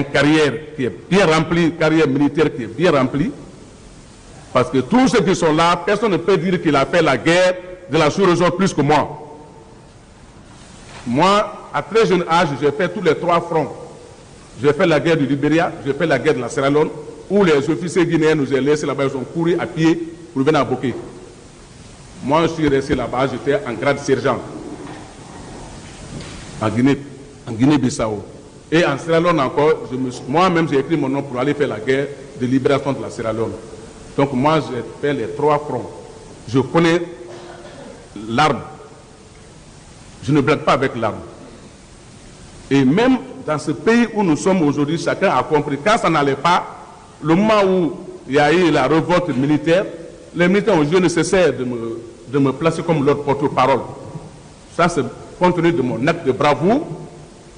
une carrière qui est bien remplie, carrière militaire qui est bien remplie. Parce que tous ceux qui sont là, personne ne peut dire qu'il a fait la guerre de la sous-région plus que moi. Moi, à très jeune âge, j'ai fait tous les 3 fronts. J'ai fait la guerre du Libéria, j'ai fait la guerre de la Sierra Leone, où les officiers guinéens nous ont laissés là-bas, ils ont couru à pied pour venir à Boké. Moi, je suis resté là-bas, j'étais en grade sergent, en Guinée-Bissau. Et en Sierra Leone encore, moi-même j'ai écrit mon nom pour aller faire la guerre de libération de la Sierra Leone. Donc moi, j'ai fait les 3 fronts. Je connais l'arme. Je ne blague pas avec l'arme. Et même dans ce pays où nous sommes aujourd'hui, chacun a compris. Quand ça n'allait pas, le moment où il y a eu la révolte militaire, les militaires ont eu nécessaire de me placer comme leur porte-parole. Ça, c'est compte tenu de mon acte de bravoure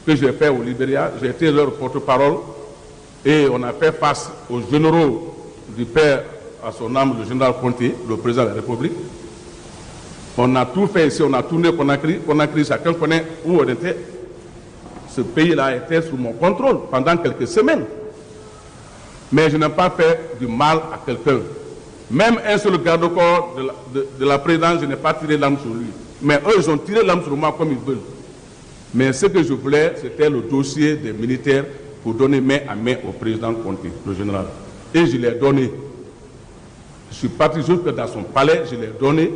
que j'ai fait au Libéria. J'ai été leur porte-parole et on a fait face aux généraux du père à son âme, le général Conté, le président de la République. On a tout fait ici, on a tourné Conakry, chacun connaît où on était. Ce pays-là était sous mon contrôle pendant quelques semaines. Mais je n'ai pas fait du mal à quelqu'un. Même un seul garde-corps de la présidence, je n'ai pas tiré l'arme sur lui. Mais eux, ils ont tiré l'arme sur moi comme ils veulent. Mais ce que je voulais, c'était le dossier des militaires pour donner main à main au président Conté, le général. Et je l'ai donné. Je suis parti jusque dans son palais, je l'ai donné.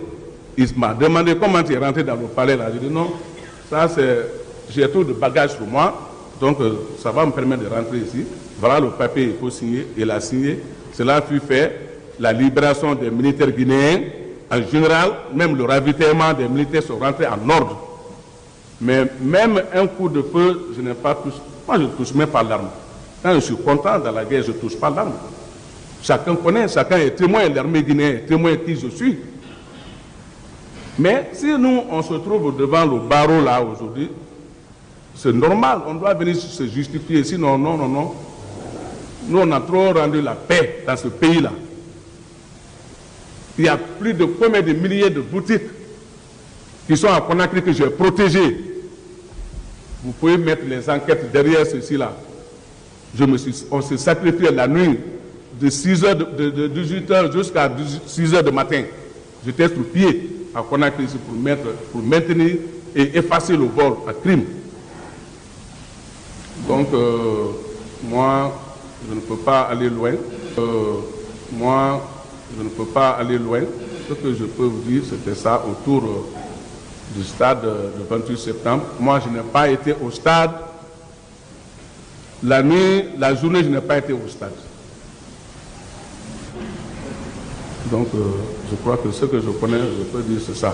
Il m'a demandé comment tu es rentré dans le palais là. J'ai dit non, ça c'est, j'ai trop de bagages sur moi, donc ça va me permettre de rentrer ici. Voilà le papier, il faut signer. Il a signé. Cela fut fait. La libération des militaires guinéens, en général, même le ravitaillement des militaires sont rentrés en ordre. Mais même un coup de feu, je n'ai pas touché. Moi, je ne touche même pas l'arme. Quand je suis content dans la guerre, je ne touche pas l'arme. Chacun connaît, chacun est témoin de l'armée guinéenne, témoin de qui je suis. Mais si nous, on se trouve devant le barreau là aujourd'hui, c'est normal, on doit venir se justifier. Sinon, non, non, non. Nous, on a trop rendu la paix dans ce pays-là. Il y a plus de combien de milliers de boutiques qui sont à Conakry que j'ai protégées. Vous pouvez mettre les enquêtes derrière ceci-là. On s'est sacrifié la nuit de 18h jusqu'à 6h du matin. J'étais sur pied à Conakry pour maintenir et effacer le vol à crime. Donc, moi, je ne peux pas aller loin. Je ne peux pas aller loin. Ce que je peux vous dire, c'était ça autour du stade du 28 septembre. Moi, je n'ai pas été au stade. La nuit, la journée, je n'ai pas été au stade. Donc, je crois que ce que je connais, je peux dire, c'est ça.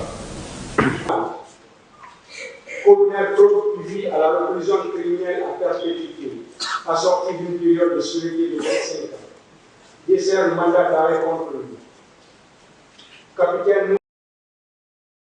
Colonel Claude vit à la réclusion criminelle à perpétuité, assorti d'une période de sûreté de 25 ans. Dessert le mandat d'arrêt contre lui. Capitaine